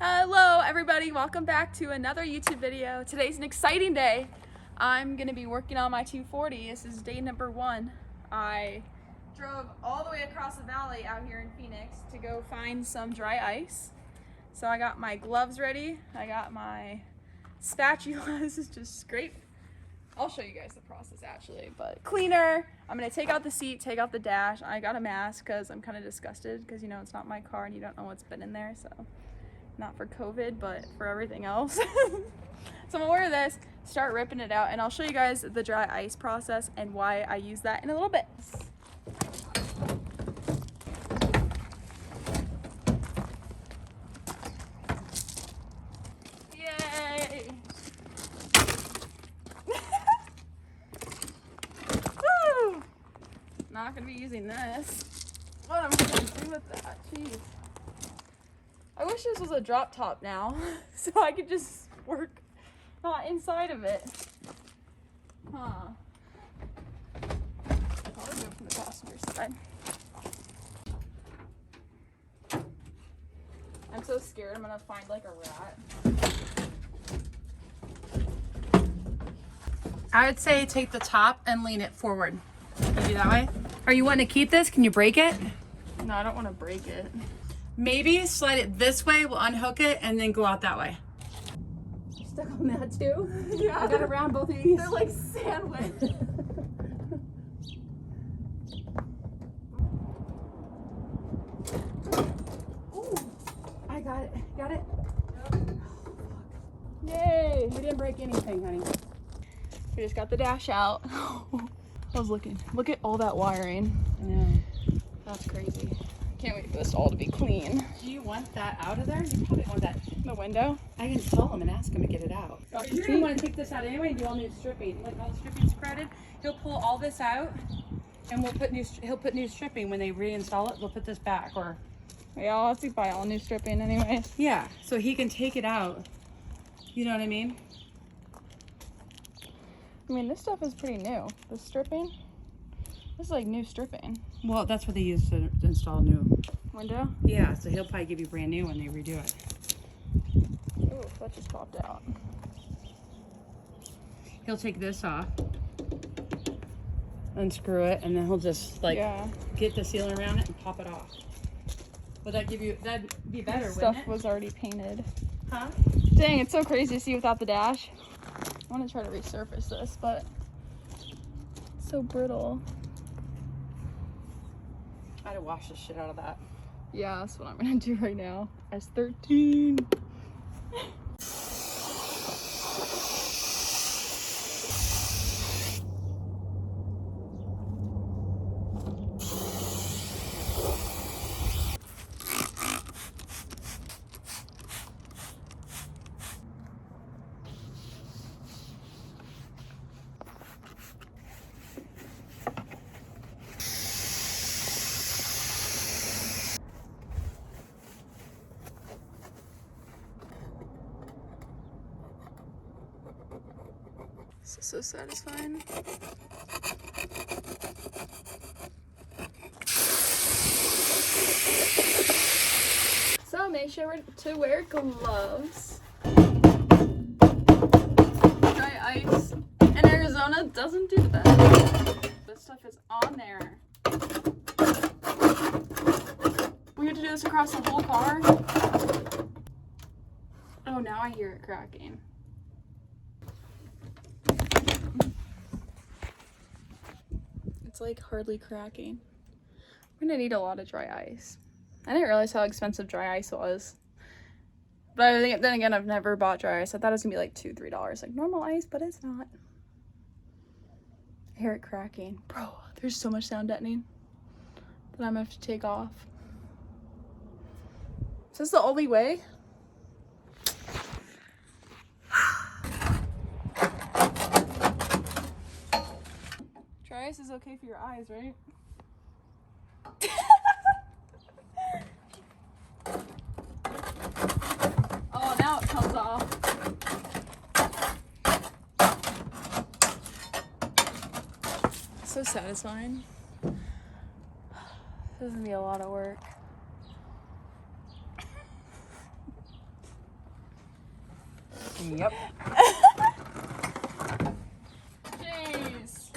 Hello everybody, welcome back to another YouTube video. Today's an exciting day. I'm gonna be working on my 240. This is day number 1. I drove all the way across the valley out here in Phoenix to go find some dry ice. So I got my gloves ready, I got my spatulas to scrape. I'll show you guys the process actually, but cleaner. I'm gonna take out the seat, take out the dash. I got a mask because I'm kind of disgusted because you know it's not my car and you don't know what's been in there, so. Not for COVID, but for everything else. So I'm gonna wear this, start ripping it out, and I'll show you guys the dry ice process and why I use that in a little bit. Yay! Woo! Not gonna be using this. What am I gonna do with that? Jeez. I wish this was a drop top now, so I could just work not inside of it. Huh. I'll probably go from the passenger side. I'm so scared I'm gonna find like a rat. I would say take the top and lean it forward. Can you do that way? Are you wanting to keep this? Can you break it? No, I don't want to break it. Maybe slide it this way, we'll unhook it, and then go out that way. You're stuck on that too? Yeah. I got around both of these. They're like sandwich. Ooh, I got it. Got it? Yay! We didn't break anything, honey. We just got the dash out. I was looking. Look at all that wiring. Yeah. That's crazy. Can't wait for this all to be clean. Do you want that out of there? You probably want that. The window? I can tell him and ask him to get it out. You're going to want to take this out anyway and do all new stripping. Like all the stripping spreaded, he'll pull all this out and he'll put new stripping. When they reinstall it, they'll put this back or. Yeah, I'll have to buy all new stripping anyways. Yeah, so he can take it out. You know what I mean? I mean, this stuff is pretty new. The stripping. This is like new stripping. Well, that's what they use to install new. Window? Yeah, so he'll probably give you brand new when they redo it. Oh, that just popped out. He'll take this off, unscrew it, and then he'll just like get the sealant around it and pop it off. Would that give you, that'd be better, This wouldn't stuff it? was already painted. Huh? Dang, it's so crazy to see without the dash. I want to try to resurface this, but it's so brittle. I'd have washed the shit out of that. Yeah, that's what I'm gonna do right now. S13. This is so satisfying. So make sure to wear gloves. Dry ice in Arizona doesn't do the best. This stuff is on there. We have to do this across the whole car. Oh, now I hear it cracking. It's like hardly cracking. I'm gonna need a lot of dry ice. I didn't realize how expensive dry ice was. But then again, I've never bought dry ice. I thought it was gonna be like $2, $3 like normal ice, but it's not. I hear it cracking. Bro, there's so much sound deadening that I'm gonna have to take off. Is this the only way? Dry ice is okay for your eyes, right? Oh, now it comes off. So satisfying. This is gonna be a lot of work. Yep. Jeez.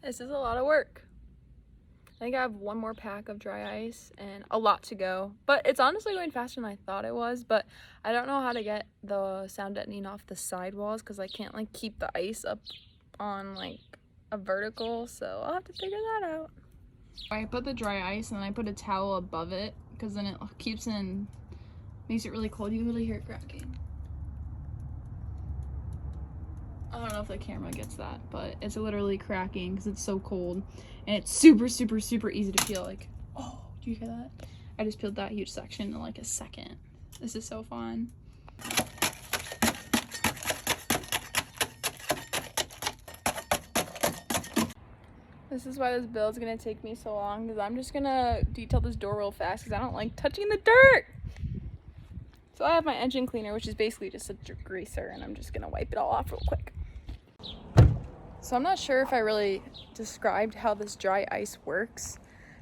This is a lot of work. I think I have one more pack of dry ice and a lot to go. But it's honestly going faster than I thought it was. But I don't know how to get the sound deadening off the sidewalls because I can't like keep the ice up on like a vertical. So I'll have to figure that out. I put the dry ice and then I put a towel above it because then it keeps in, makes it really cold. You literally hear it cracking. I don't know if the camera gets that, but it's literally cracking because it's so cold. And it's super, super, super easy to peel. Like, oh, do you hear that? I just peeled that huge section in like a second. This is so fun. This is why this build's gonna take me so long, because I'm just gonna detail this door real fast because I don't like touching the dirt. So I have my engine cleaner, which is basically just a greaser, and I'm just gonna wipe it all off real quick. So I'm not sure if I really described how this dry ice works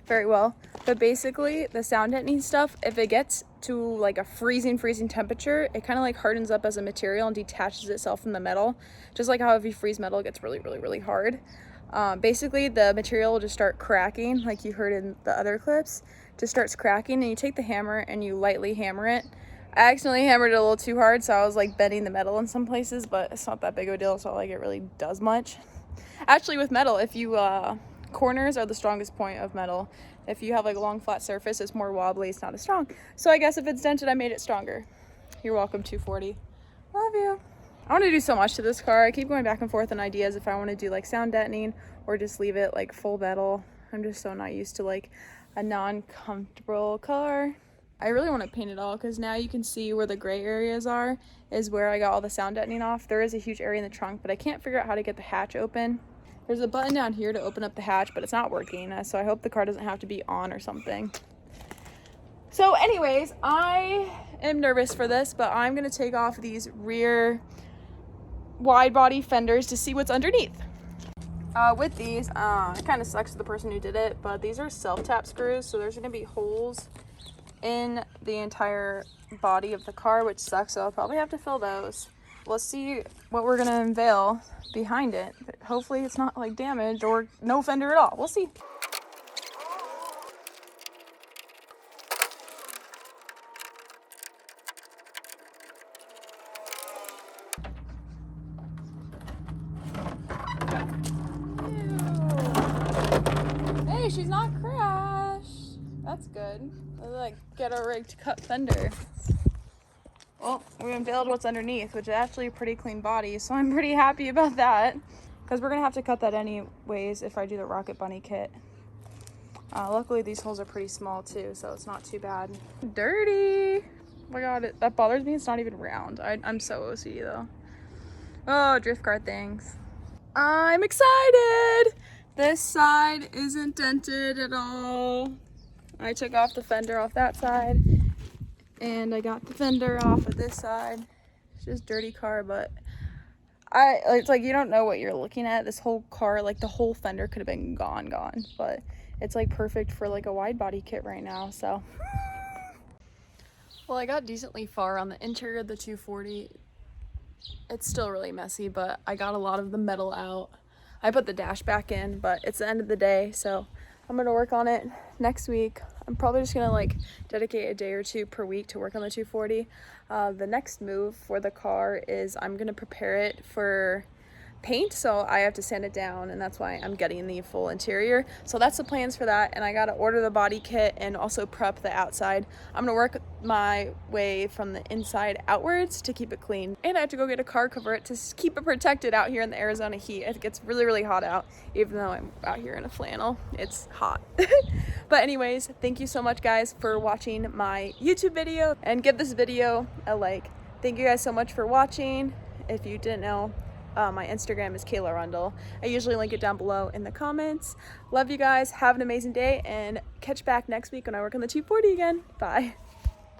very well, but basically the sound deadening stuff, if it gets to like a freezing temperature, it kind of like hardens up as a material and detaches itself from the metal. Just like how if you freeze metal, it gets really, really, really hard. Basically the material will just start cracking, like you heard in the other clips. Just starts cracking, and you take the hammer and you lightly hammer it. I accidentally hammered it a little too hard, so I was like bending the metal in some places, but it's not that big of a deal. It's not like it really does much. Actually, with metal, if you corners are the strongest point of metal. If you have like a long flat surface, it's more wobbly, it's not as strong. So I guess if it's dented, I made it stronger. You're welcome, 240. Love you. I want to do so much to this car. I keep going back and forth on ideas if I want to do like sound deadening or just leave it like full metal. I'm just so not used to like a non-comfortable car. I really want to paint it all because now you can see where the gray areas are is where I got all the sound deadening off. There is a huge area in the trunk, but I can't figure out how to get the hatch open. There's a button down here to open up the hatch, but it's not working, so I hope the car doesn't have to be on or something. So anyways, I am nervous for this, but I'm going to take off these rear wide body fenders to see what's underneath. With these, it kind of sucks for the person who did it, but these are self-tap screws, so there's going to be holes in the entire body of the car, which sucks, so I'll probably have to fill those. Let's see what we're gonna unveil behind it. But hopefully it's not like damaged or no fender at all. We'll see. Ew. Hey, she's not crashed. That's good. I'll like get a rigged cut fender. Well, we unveiled what's underneath, which is actually a pretty clean body, so I'm pretty happy about that. Because we're going to have to cut that anyways if I do the Rocket Bunny kit. Luckily, these holes are pretty small too, so it's not too bad. Dirty! Oh my god, that bothers me. It's not even round. I'm so OCD though. Oh, drift car things. I'm excited! This side isn't dented at all. I took off the fender off that side. And I got the fender off of this side. It's just dirty car, but it's like you don't know what you're looking at. This whole car, like the whole fender could have been gone, but it's like perfect for like a wide body kit right now, so. Well, I got decently far on the interior of the 240. It's still really messy, but I got a lot of the metal out. I put the dash back in, but it's the end of the day, so I'm gonna work on it next week. I'm probably just gonna like dedicate a day or two per week to work on the 240. The next move for the car is I'm gonna prepare it for paint, so I have to sand it down, and that's why I'm getting the full interior. So that's the plans for that, and I gotta order the body kit and also prep the outside. I'm gonna work my way from the inside outwards to keep it clean, and I have to go get a car cover to keep it protected out here in the Arizona heat. It gets really, really hot out, even though I'm out here in a flannel. It's hot. But anyways, thank you so much guys for watching my YouTube video, and give this video a like. Thank you guys so much for watching. If you didn't know, my Instagram is Kayla Rundle. I usually link it down below in the comments. Love you guys. Have an amazing day, and catch back next week when I work on the 240 again. Bye.